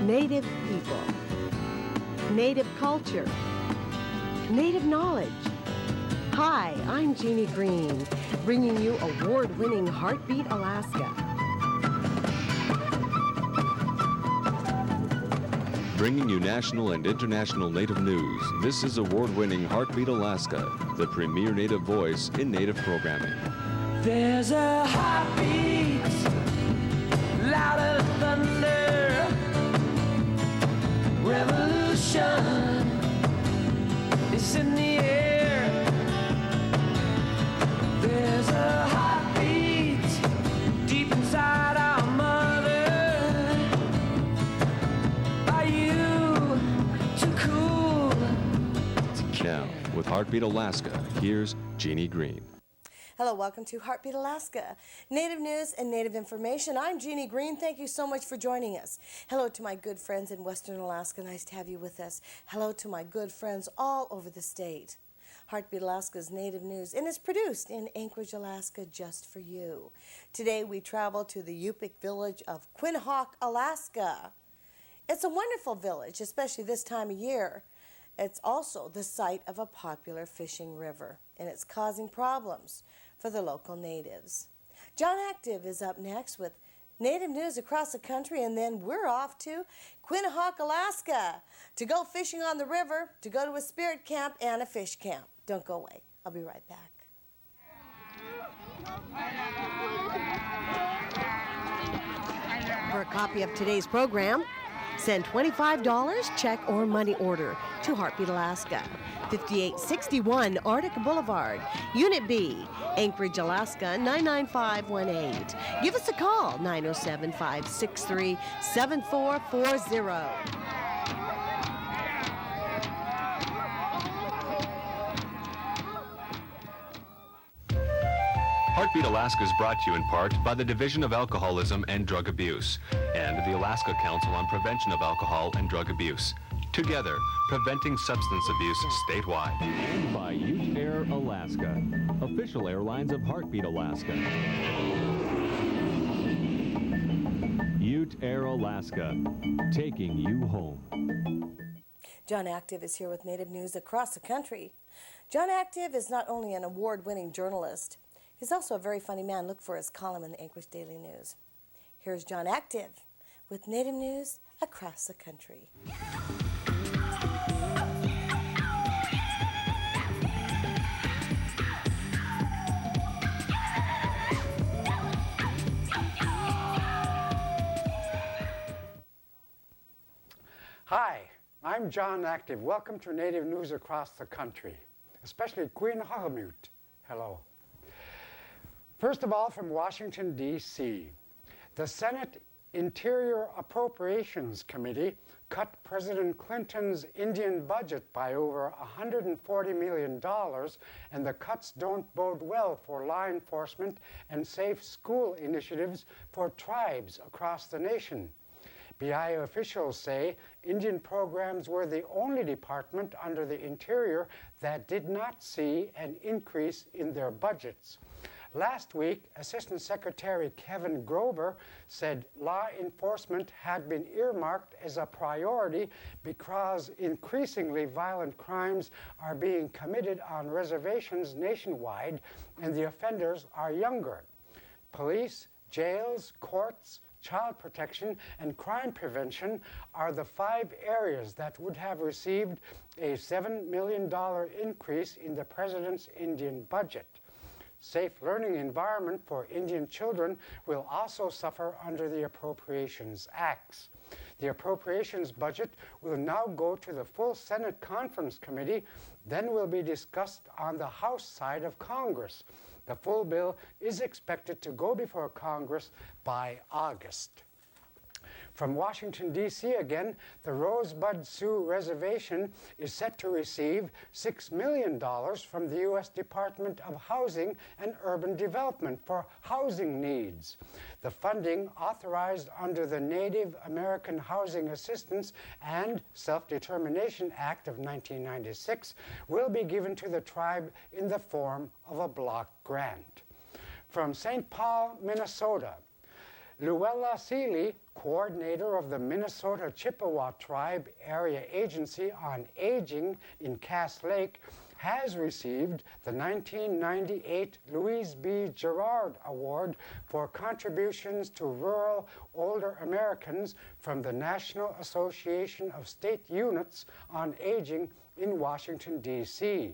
Native people, Native culture, Native knowledge. Hi, I'm Jeannie Green, bringing you award-winning Heartbeat Alaska. Bringing you national and international Native news, this is award-winning Heartbeat Alaska, the premier Native voice in Native programming. There's a heartbeat, louder thunder, revolution is in the air. There's a heartbeat deep inside our mother. Are you too cool? Now, with Heartbeat Alaska, here's Jeannie Green. Hello, welcome to Heartbeat Alaska, Native news and Native information. I'm Jeannie Green. Thank you so much for joining us. Hello to my good friends in Western Alaska. Nice to have you with us. Hello to my good friends all over the state. Heartbeat Alaska's Native news, and it's produced in Anchorage, Alaska, just for you. Today we travel to the Yupik village of Quinhagak, Alaska. It's a wonderful village, especially this time of year. It's also the site of a popular fishing river, and it's causing problems for the local natives. John Active is up next with Native news across the country, and then we're off to Quinhagak, Alaska to go fishing on the river, to go to a spirit camp and a fish camp. Don't go away. I'll be right back. For a copy of today's program, send $25, check or money order to Heartbeat Alaska, 5861 Arctic Boulevard, Unit B, Anchorage, Alaska, 99518. Give us a call, 907-563-7440. Heartbeat Alaska is brought to you in part by the Division of Alcoholism and Drug Abuse and the Alaska Council on Prevention of Alcohol and Drug Abuse. Together, preventing substance abuse statewide. And by Ute Air Alaska, official airlines of Heartbeat Alaska. Ute Air Alaska, taking you home. John Active is here with Native news across the country. John Active is not only an award-winning journalist, he's also a very funny man. Look for his column in the Anchorage Daily News. Here's John Active with Native news across the country. Hi, I'm John Active. Welcome to Native news across the country, especially Quinhagak. Hello. First of all, from Washington, D.C., the Senate Interior Appropriations Committee cut President Clinton's Indian budget by over $140 million, and the cuts don't bode well for law enforcement and safe school initiatives for tribes across the nation. BI officials say Indian programs were the only department under the Interior that did not see an increase in their budgets. Last week, Assistant Secretary Kevin Grover said law enforcement had been earmarked as a priority because increasingly violent crimes are being committed on reservations nationwide, and the offenders are younger. Police, jails, courts, child protection, and crime prevention are the 5 areas that would have received a $7 million increase in the president's Indian budget. Safe learning environment for Indian children will also suffer under the Appropriations Acts. The Appropriations budget will now go to the full Senate Conference Committee, then will be discussed on the House side of Congress. The full bill is expected to go before Congress by August. From Washington, D.C. again, the Rosebud Sioux Reservation is set to receive $6 million from the U.S. Department of Housing and Urban Development for housing needs. The funding, authorized under the Native American Housing Assistance and Self-Determination Act of 1996, will be given to the tribe in the form of a block grant. From St. Paul, Minnesota, Luella Seeley, coordinator of the Minnesota Chippewa Tribe Area Agency on Aging in Cass Lake, has received the 1998 Louise B. Gerard Award for contributions to rural older Americans from the National Association of State Units on Aging in Washington, D.C.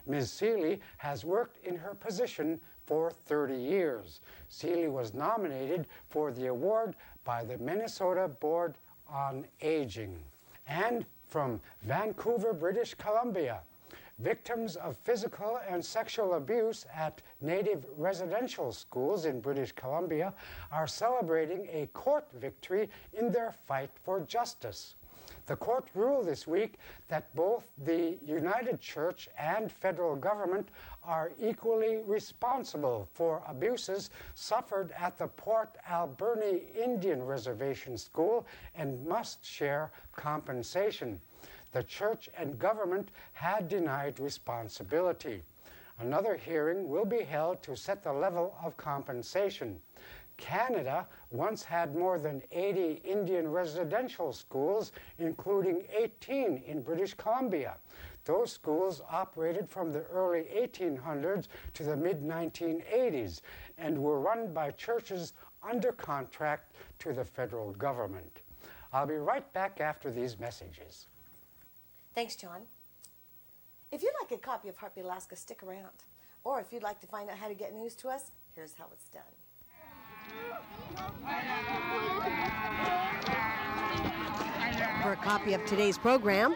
Ms. Seeley has worked in her position for 30 years. Seeley was nominated for the award by the Minnesota Board on Aging. And from Vancouver, British Columbia, victims of physical and sexual abuse at Native residential schools in British Columbia are celebrating a court victory in their fight for justice. The court ruled this week that both the United Church and federal government are equally responsible for abuses suffered at the Port Alberni Indian Reservation School and must share compensation. The church and government had denied responsibility. Another hearing will be held to set the level of compensation. Canada once had more than 80 Indian residential schools, including 18 in British Columbia. Those schools operated from the early 1800s to the mid-1980s and were run by churches under contract to the federal government. I'll be right back after these messages. Thanks, John. If you'd like a copy of Heartbeat Alaska, stick around. Or if you'd like to find out how to get news to us, here's how it's done. For a copy of today's program,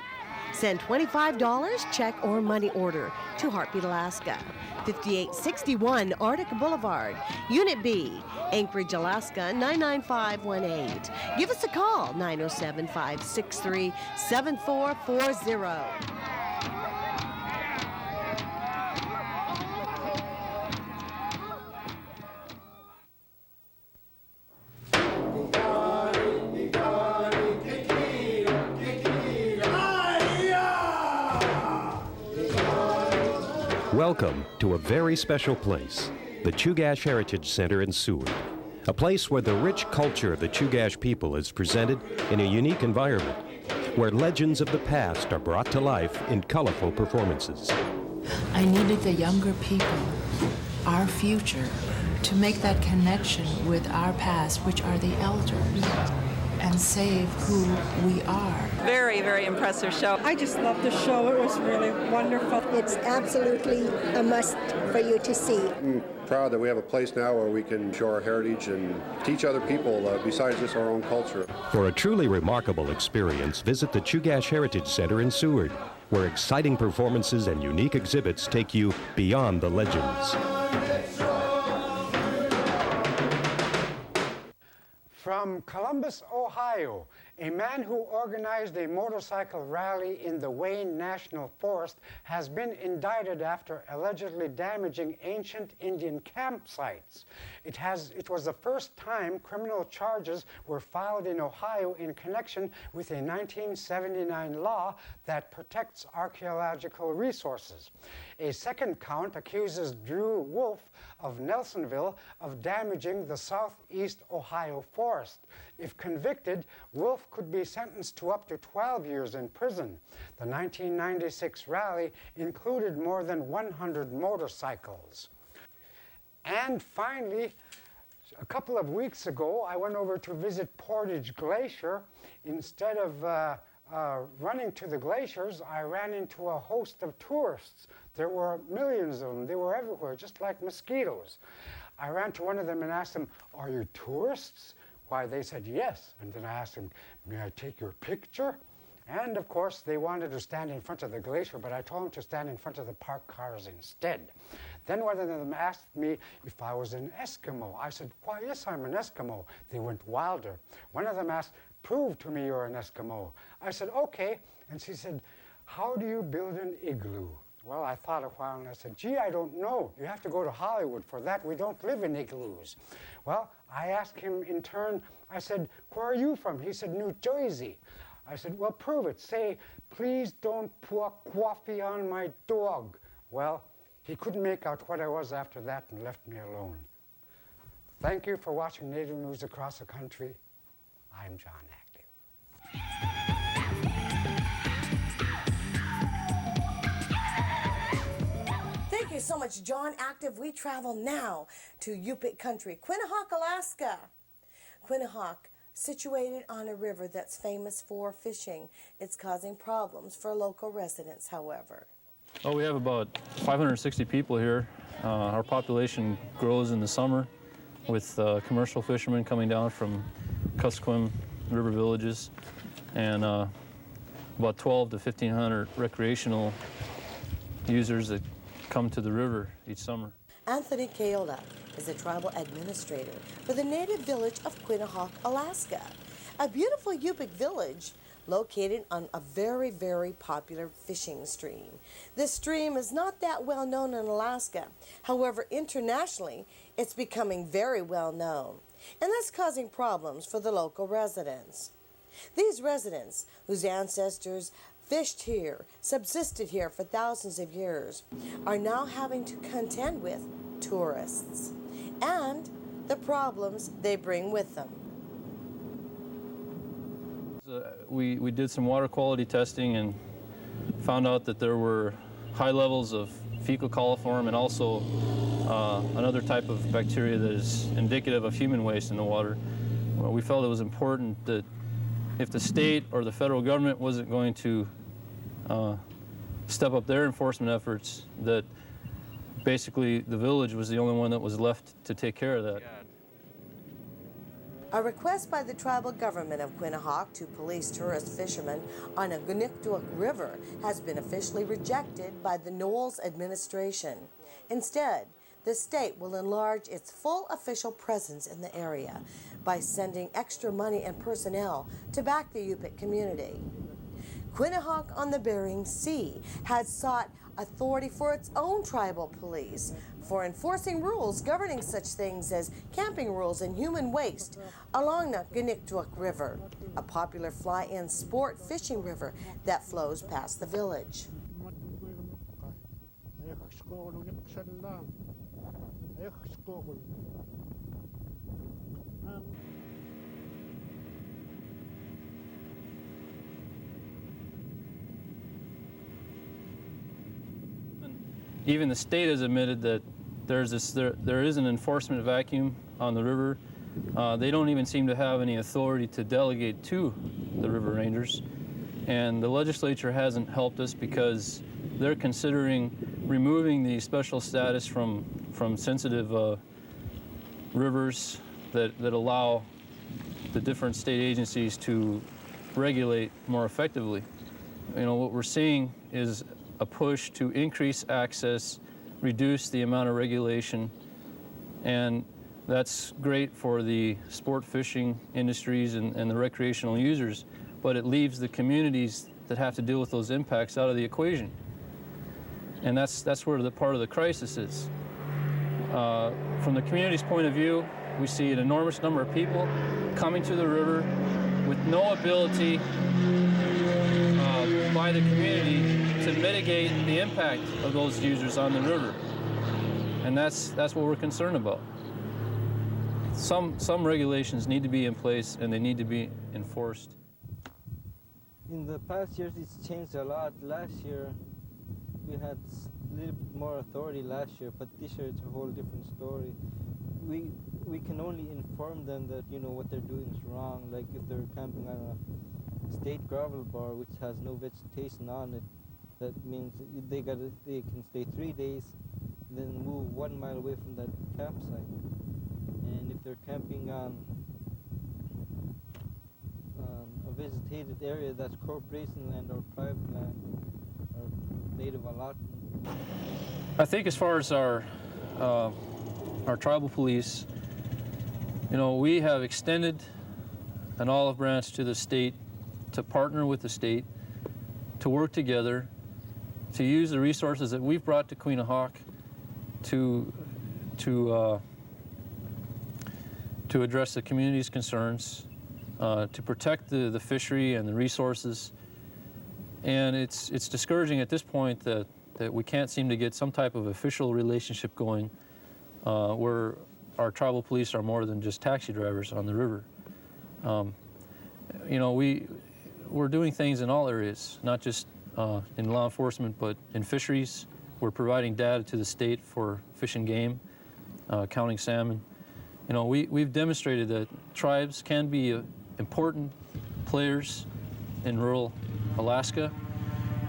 send $25 check or money order to Heartbeat Alaska, 5861 Arctic Boulevard, Unit B, Anchorage, Alaska 99518. Give us a call, 907-563-7440. Welcome to a very special place, the Chugach Heritage Center in Seward, a place where the rich culture of the Chugach people is presented in a unique environment, where legends of the past are brought to life in colorful performances. I needed the younger people, our future, to make that connection with our past, which are the elders, and save who we are. Very, very impressive show. I just loved the show. It was really wonderful. It's absolutely a must for you to see. I'm proud that we have a place now where we can show our heritage and teach other people besides just our own culture. For a truly remarkable experience, visit the Chugach Heritage Center in Seward, where exciting performances and unique exhibits take you beyond the legends. From Columbus, Ohio, a man who organized a motorcycle rally in the Wayne National Forest has been indicted after allegedly damaging ancient Indian campsites. It was the first time criminal charges were filed in Ohio in connection with a 1979 law that protects archaeological resources. A second count accuses Drew Wolf of Nelsonville of damaging the southeast Ohio forest. If convicted, Wolf could be sentenced to up to 12 years in prison. The 1996 rally included more than 100 motorcycles. And finally, a couple of weeks ago, I went over to visit Portage Glacier. Instead of running to the glaciers, I ran into a host of tourists. There were millions of them. They were everywhere, just like mosquitoes. I ran to one of them and asked them, "Are you tourists?" Why, they said yes. And then I asked them, "May I take your picture?" And of course, they wanted to stand in front of the glacier, but I told them to stand in front of the parked cars instead. Then one of them asked me if I was an Eskimo. I said, "Why, yes, I'm an Eskimo." They went wilder. One of them asked, "Prove to me you're an Eskimo." I said, "Okay." And she said, "How do you build an igloo?" Well, I thought a while and I said, "Gee, I don't know. You have to go to Hollywood for that. We don't live in igloos." Well, I asked him in turn, I said, "Where are you from?" He said, "New Jersey." I said, "Well, prove it. Say, 'Please don't pour coffee on my dog.'" Well, he couldn't make out what I was after that and left me alone. Thank you for watching Native News Across the Country. I'm John Active. Thank you so much, John Active. We travel now to Yupik country, Quinhagak, Alaska. Quinhagak, situated on a river that's famous for fishing. It's causing problems for local residents, however. Oh, we have about 560 people here. Our population grows in the summer with commercial fishermen coming down from Kuskokwim river villages, and about 12 to 1,500 recreational users that come to the river each summer. Anthony Kaola is a tribal administrator for the native village of Quinhagak, Alaska, a beautiful Yupik village located on a very, very popular fishing stream. This stream is not that well known in Alaska. However, internationally, it's becoming very well known, and that's causing problems for the local residents. These residents, whose ancestors fished here, subsisted here for thousands of years, are now having to contend with tourists and the problems they bring with them. We did some water quality testing and found out that there were high levels of fecal coliform and also another type of bacteria that is indicative of human waste in the water. Well, we felt it was important that if the state or the federal government wasn't going to step up their enforcement efforts, that basically the village was the only one that was left to take care of that. A request by the tribal government of Quinhagak to police tourist fishermen on a Guniktuak River has been officially rejected by the Knowles administration. Instead, the state will enlarge its full official presence in the area by sending extra money and personnel to back the Yupik community. Quinhagak on the Bering Sea has sought authority for its own tribal police for enforcing rules governing such things as camping rules and human waste along the Guniktuak River, a popular fly-in sport fishing river that flows past the village. Even the state has admitted that there is an enforcement vacuum on the river. They don't even seem to have any authority to delegate to the river rangers. And the legislature hasn't helped us because they're considering removing the special status from sensitive rivers that allow the different state agencies to regulate more effectively. You know, what we're seeing is a push to increase access, reduce the amount of regulation, and that's great for the sport fishing industries and the recreational users, but it leaves the communities that have to deal with those impacts out of the equation. And that's where the part of the crisis is. From the community's point of view, we see an enormous number of people coming to the river with no ability by the community to mitigate the impact of those users on the river. And that's what we're concerned about. Some regulations need to be in place and they need to be enforced. In the past years, it's changed a lot. Last year, we had a little bit more authority last year, but this year it's a whole different story. We can only inform them that, you know, what they're doing is wrong. Like if they're camping on a state gravel bar which has no vegetation on it, that means they can stay 3 days, then move 1 mile away from that campsite. And if they're camping on a vegetated area that's corporation land or private land or native allotment. I think as far as our tribal police, you know, we have extended an olive branch to the state to partner with the state, to work together, to use the resources that we've brought to Quinhagak to address the community's concerns, to protect the fishery and the resources. And it's discouraging at this point that we can't seem to get some type of official relationship going where our tribal police are more than just taxi drivers on the river. You know, we're doing things in all areas, not just in law enforcement, but in fisheries. We're providing data to the state for fish and game, counting salmon. You know, we've demonstrated that tribes can be important players in rural Alaska,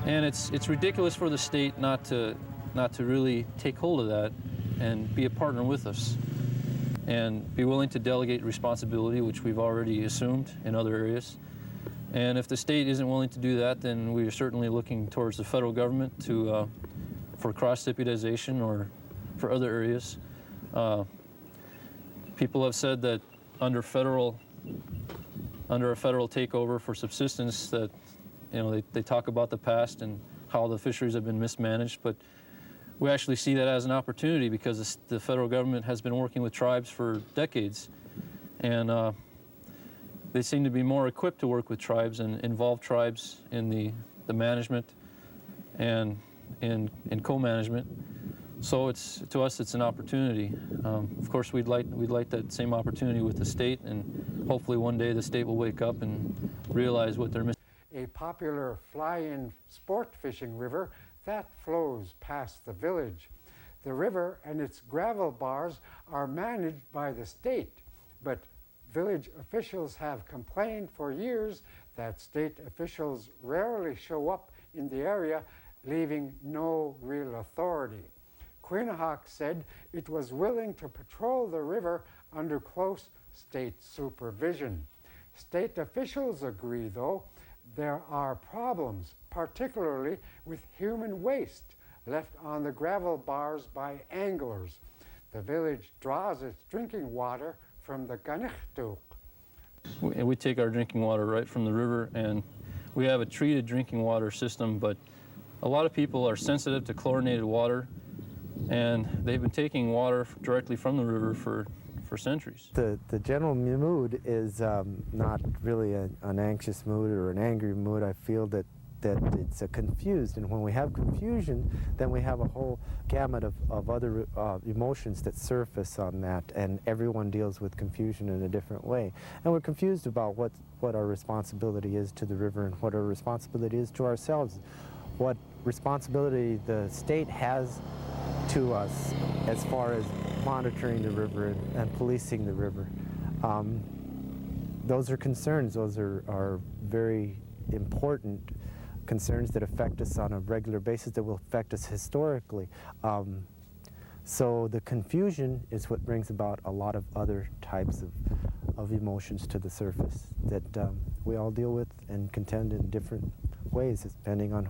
and it's ridiculous for the state not to really take hold of that and be a partner with us and be willing to delegate responsibility, which we've already assumed in other areas. And if the state isn't willing to do that, then we are certainly looking towards the federal government for cross-deputization or for other areas. People have said that under a federal takeover for subsistence, that they talk about the past and how the fisheries have been mismanaged, but we actually see that as an opportunity because the federal government has been working with tribes for decades, and they seem to be more equipped to work with tribes and involve tribes in the management and in co-management. So to us it's an opportunity. Of course, we'd like that same opportunity with the state, and hopefully one day the state will wake up and realize what they're missing. A popular fly-in sport fishing river that flows past the village. The river and its gravel bars are managed by the state, but village officials have complained for years that state officials rarely show up in the area, leaving no real authority. Quinhagak said it was willing to patrol the river under close state supervision. State officials agree, though, there are problems, particularly with human waste left on the gravel bars by anglers. The village draws its drinking water from the Kanichtuk. We take our drinking water right from the river, and we have a treated drinking water system, but a lot of people are sensitive to chlorinated water, and they've been taking water directly from the river for centuries. The general mood is not really an anxious mood or an angry mood. I feel that it's confused, and when we have confusion, then we have a whole gamut of other emotions that surface on that, and everyone deals with confusion in a different way. And we're confused about what our responsibility is to the river and what our responsibility is to ourselves, what responsibility the state has to us as far as monitoring the river and policing the river. Those are concerns. Those are very important concerns that affect us on a regular basis, that will affect us historically. So the confusion is what brings about a lot of other types of emotions to the surface that we all deal with and contend in different ways, depending on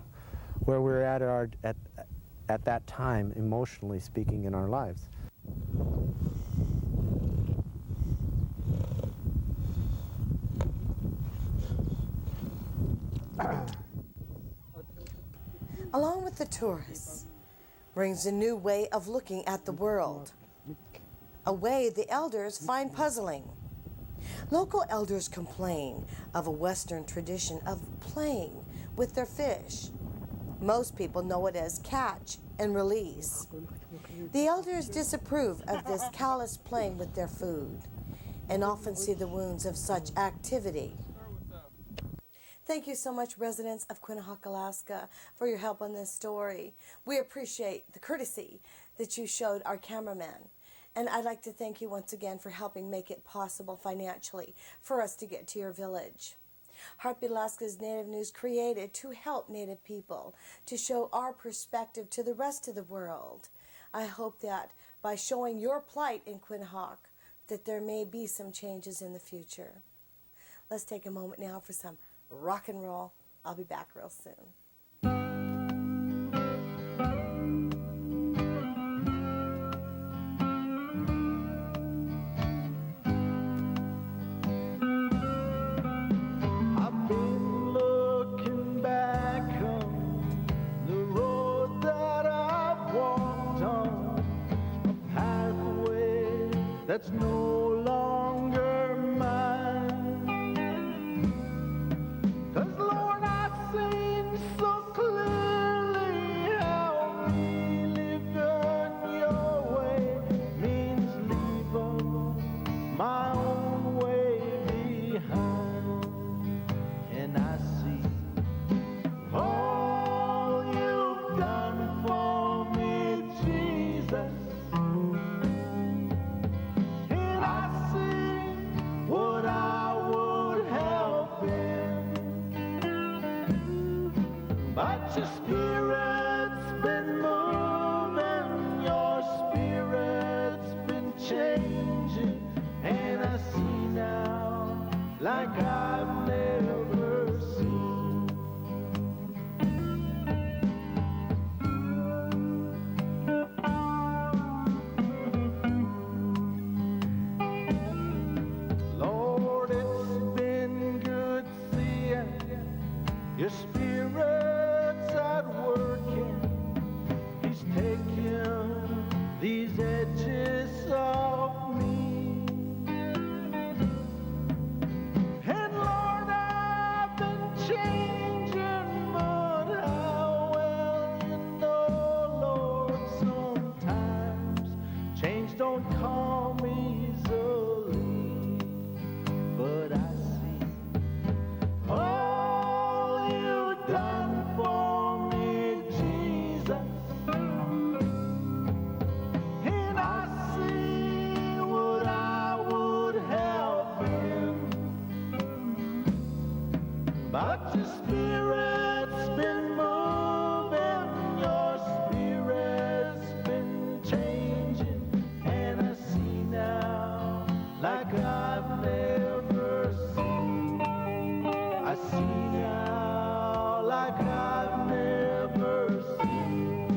where we're at that time, emotionally speaking, in our lives. Along with the tourists brings a new way of looking at the world, a way the elders find puzzling. Local elders complain of a Western tradition of playing with their fish. Most people know it as catch and release. The elders disapprove of this callous playing with their food and often see the wounds of such activity. Thank you so much, residents of Quinhagak, Alaska, for your help on this story. We appreciate the courtesy that you showed our cameraman. And I'd like to thank you once again for helping make it possible financially for us to get to your village. Heartbeat Alaska's Native News created to help Native people, to show our perspective to the rest of the world. I hope that by showing your plight in Quinhagak, that there may be some changes in the future. Let's take a moment now for some rock and roll. I'll be back real soon. That's no longer mine. 'Cause Lord, I've seen so clearly how me living your way means leaving like I've never seen. Lord, it's been good seeing your spirit's at working. He's taking these edges off me. And Lord, I've been changing, but how well you know, Lord, sometimes change don't come easily. But I see all you've done for me, Jesus. And I see what I would have been. But your spirit's been moving, your spirit's been changing. And I see now like I've never seen. I see now like I've never seen.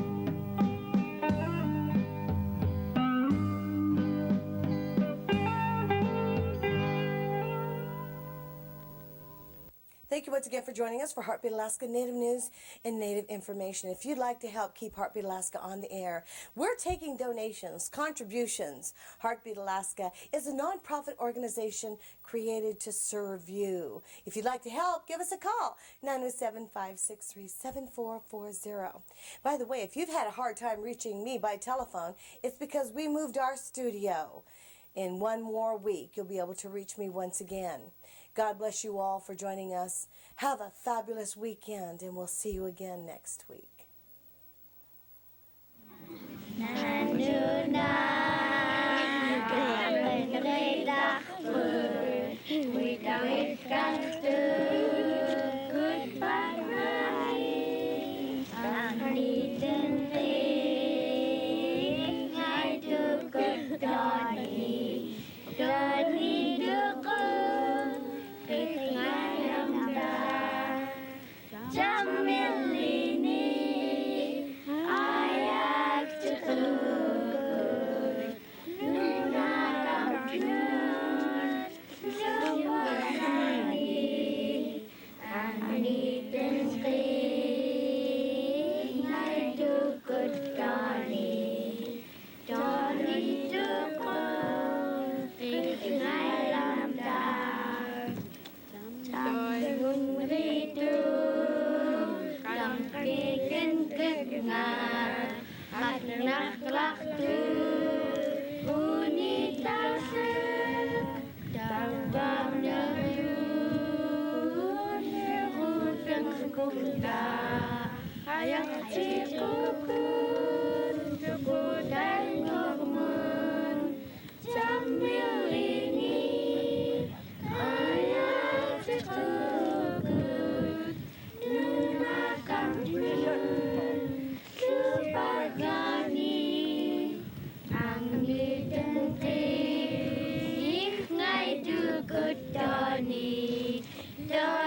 Thank you once again for joining us for Heartbeat Alaska Native News and Native Information. If you'd like to help keep Heartbeat Alaska on the air, we're taking donations, contributions. Heartbeat Alaska is a nonprofit organization created to serve you. If you'd like to help, give us a call, 907-563-7440. By the way, if you've had a hard time reaching me by telephone, it's because we moved our studio. In one more week, you'll be able to reach me once again. God bless you all for joining us. Have a fabulous weekend, and we'll see you again next week. Good